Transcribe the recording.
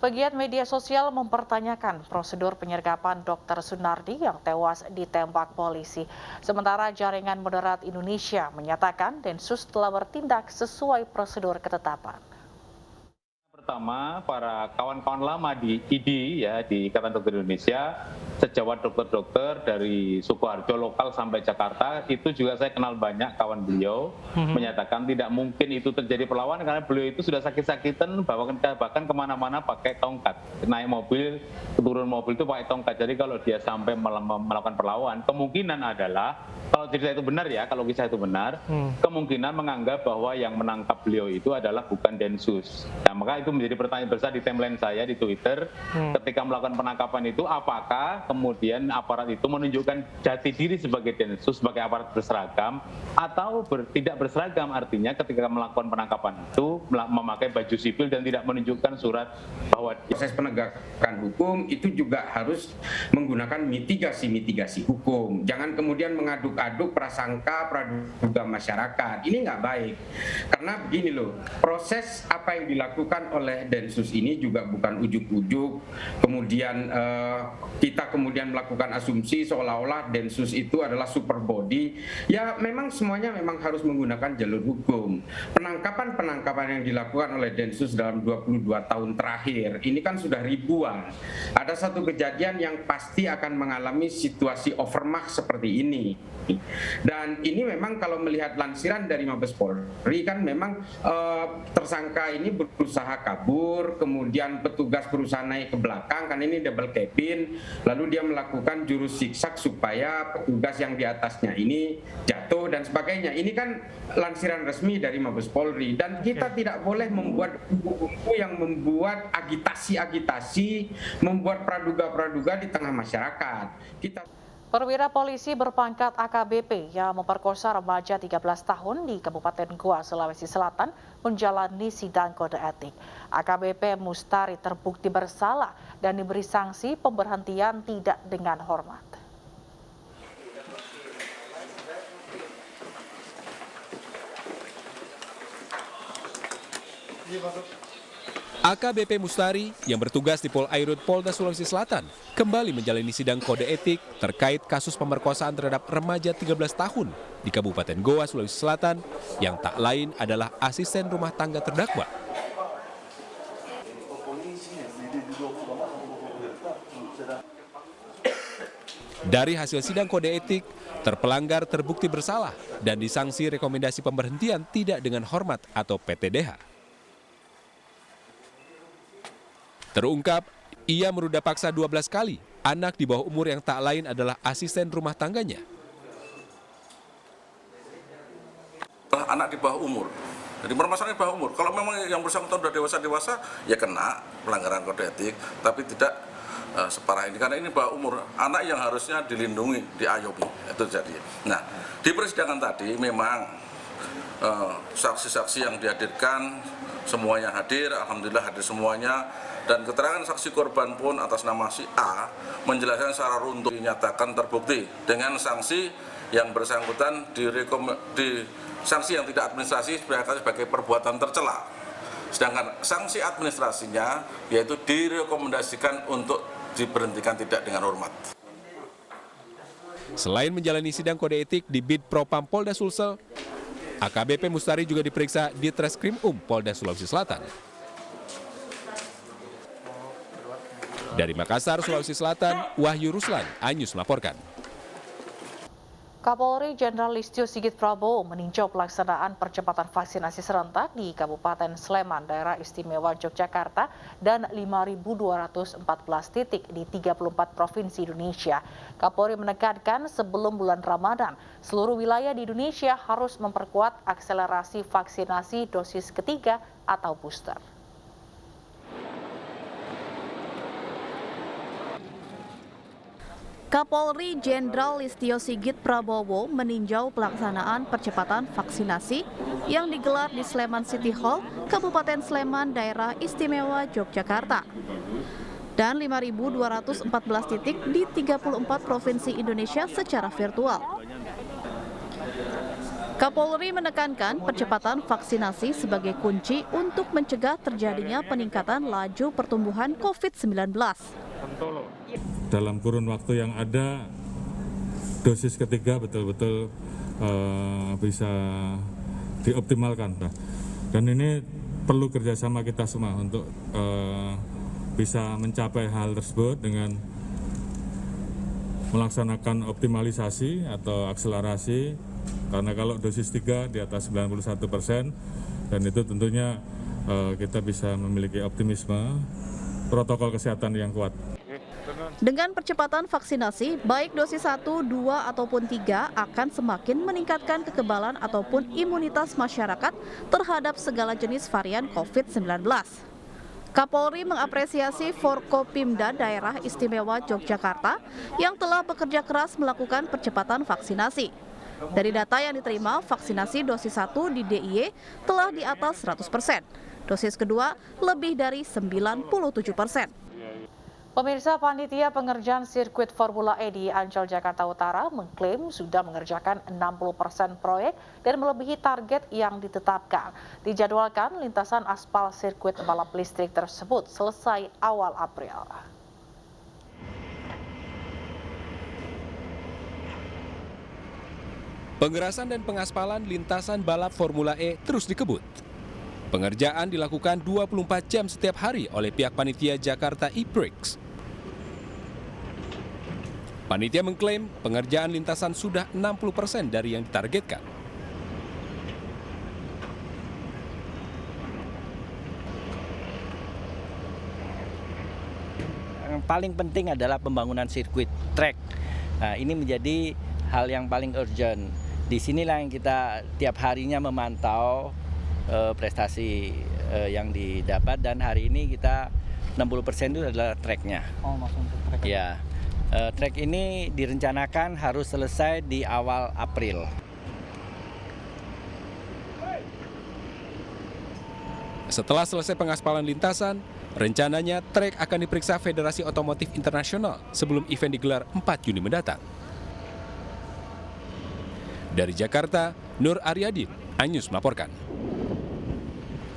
Pegiat media sosial mempertanyakan prosedur penyergapan Dr. Sunardi yang tewas ditembak polisi. Sementara Jaringan Moderat Indonesia menyatakan Densus telah bertindak sesuai prosedur ketetapan. Pertama, para kawan-kawan lama di IDI ya, di Ikatan Dokter Indonesia, sejawat dokter-dokter dari Sukoharjo lokal sampai Jakarta, itu juga saya kenal banyak kawan beliau, menyatakan tidak mungkin itu terjadi perlawanan karena beliau itu sudah sakit-sakitan, bahkan kemana-mana pakai tongkat, naik mobil, turun mobil itu pakai tongkat. Jadi kalau dia sampai melakukan perlawanan, kemungkinan adalah kalau cerita itu benar ya, kalau kisah itu benar, kemungkinan menganggap bahwa yang menangkap beliau itu adalah bukan Densus. Nah, maka itu menjadi pertanyaan besar di timeline saya di Twitter. Ketika melakukan penangkapan itu, apakah kemudian aparat itu menunjukkan jati diri sebagai Densus, sebagai aparat berseragam, atau tidak berseragam, artinya ketika melakukan penangkapan itu memakai baju sipil dan tidak menunjukkan surat bahwa proses penegakan hukum itu juga harus menggunakan mitigasi hukum. Jangan kemudian mengaduk-aduk prasangka praduga masyarakat. Ini nggak baik. Karena begini loh, proses apa yang dilakukan oleh Densus ini juga bukan ujuk-ujuk. Kemudian kita kemudian melakukan asumsi seolah-olah Densus itu adalah super body. Ya memang semuanya memang harus menggunakan jalur hukum. Penangkapan yang dilakukan oleh Densus dalam 22 tahun terakhir, ini kan sudah ribuan. Ada satu kejadian yang pasti akan mengalami situasi overmax seperti ini. Dan ini memang kalau melihat lansiran dari Mabes Polri kan memang tersangka ini berusaha kabur, kemudian petugas berusaha naik ke belakang, kan ini double cabin, lalu dia melakukan jurus zigzag supaya petugas yang di atasnya ini jatuh dan sebagainya. Ini kan lansiran resmi dari Mabes Polri dan kita tidak boleh membuat buku-buku yang membuat agitasi, membuat praduga-praduga di tengah masyarakat. Perwira polisi berpangkat AKBP yang memperkosa remaja 13 tahun di Kabupaten Goa, Sulawesi Selatan menjalani sidang kode etik. AKBP Mustari terbukti bersalah dan diberi sanksi pemberhentian tidak dengan hormat. AKBP Mustari yang bertugas di Pol Airut Polda Sulawesi Selatan kembali menjalani sidang kode etik terkait kasus pemerkosaan terhadap remaja 13 tahun di Kabupaten Goa, Sulawesi Selatan yang tak lain adalah asisten rumah tangga terdakwa. Dari hasil sidang kode etik, terpelanggar terbukti bersalah dan disanksi rekomendasi pemberhentian tidak dengan hormat atau PTDH. Terungkap, ia meruda paksa 12 kali anak di bawah umur yang tak lain adalah asisten rumah tangganya. Anak di bawah umur, jadi permasalahan di bawah umur. Kalau memang yang bersangkutan sudah dewasa, ya kena pelanggaran kode etik, tapi tidak separah ini. Karena ini bawah umur, anak yang harusnya dilindungi, diayomi, itu jadi. Nah, di persidangan tadi memang saksi-saksi yang dihadirkan semuanya hadir, alhamdulillah hadir semuanya. Dan keterangan saksi korban pun atas nama si A menjelaskan secara runtuh dinyatakan terbukti dengan sanksi yang bersangkutan di sanksi yang tidak administrasi sebagai perbuatan tercela. Sedangkan sanksi administrasinya yaitu direkomendasikan untuk diberhentikan tidak dengan hormat. Selain menjalani sidang kode etik di Bid Propam Polda Sulsel, AKBP Mustari juga diperiksa di Treskrim Polda Sulawesi Selatan. Dari Makassar, Sulawesi Selatan, Wahyu Ruslan, Anyus melaporkan. Kapolri Jenderal Listio Sigit Prabowo meninjau pelaksanaan percepatan vaksinasi serentak di Kabupaten Sleman, Daerah Istimewa Yogyakarta, dan 5.214 titik di 34 provinsi Indonesia. Kapolri menekankan sebelum bulan Ramadan, seluruh wilayah di Indonesia harus memperkuat akselerasi vaksinasi dosis ketiga atau booster. Kapolri Jenderal Listio Sigit Prabowo meninjau pelaksanaan percepatan vaksinasi yang digelar di Sleman City Hall, Kabupaten Sleman, Daerah Istimewa Yogyakarta, dan 5.214 titik di 34 provinsi Indonesia secara virtual. Kapolri menekankan percepatan vaksinasi sebagai kunci untuk mencegah terjadinya peningkatan laju pertumbuhan COVID-19. Dalam kurun waktu yang ada, dosis ketiga betul-betul bisa dioptimalkan. Dan ini perlu kerjasama kita semua untuk bisa mencapai hal tersebut dengan melaksanakan optimalisasi atau akselerasi. Karena kalau dosis 3 di atas 91%, dan itu tentunya kita bisa memiliki optimisme protokol kesehatan yang kuat. Dengan percepatan vaksinasi, baik dosis 1, 2, ataupun 3 akan semakin meningkatkan kekebalan ataupun imunitas masyarakat terhadap segala jenis varian COVID-19. Kapolri mengapresiasi Forkopimda Daerah Istimewa Yogyakarta yang telah bekerja keras melakukan percepatan vaksinasi. Dari data yang diterima, vaksinasi dosis 1 di DIY telah di atas 100%. Dosis kedua lebih dari 97%. Pemirsa, panitia pengerjaan sirkuit Formula E di Ancol, Jakarta Utara mengklaim sudah mengerjakan 60% proyek dan melebihi target yang ditetapkan. Dijadwalkan lintasan aspal sirkuit balap listrik tersebut selesai awal April. Pengerasan dan pengaspalan lintasan balap Formula E terus dikebut. Pengerjaan dilakukan 24 jam setiap hari oleh pihak panitia Jakarta E-Prix. Panitia mengklaim pengerjaan lintasan sudah 60% dari yang ditargetkan. Yang paling penting adalah pembangunan sirkuit track. Nah, ini menjadi hal yang paling urgent. Di sinilah yang kita tiap harinya memantau prestasi yang didapat, dan hari ini kita 60% itu adalah tracknya. Oh, masuk untuk track. Ya, track ini direncanakan harus selesai di awal April. Setelah selesai pengaspalan lintasan, rencananya trek akan diperiksa Federasi Otomotif Internasional sebelum event digelar 4 Juni mendatang. Dari Jakarta, Nur Aryadin, iNews melaporkan.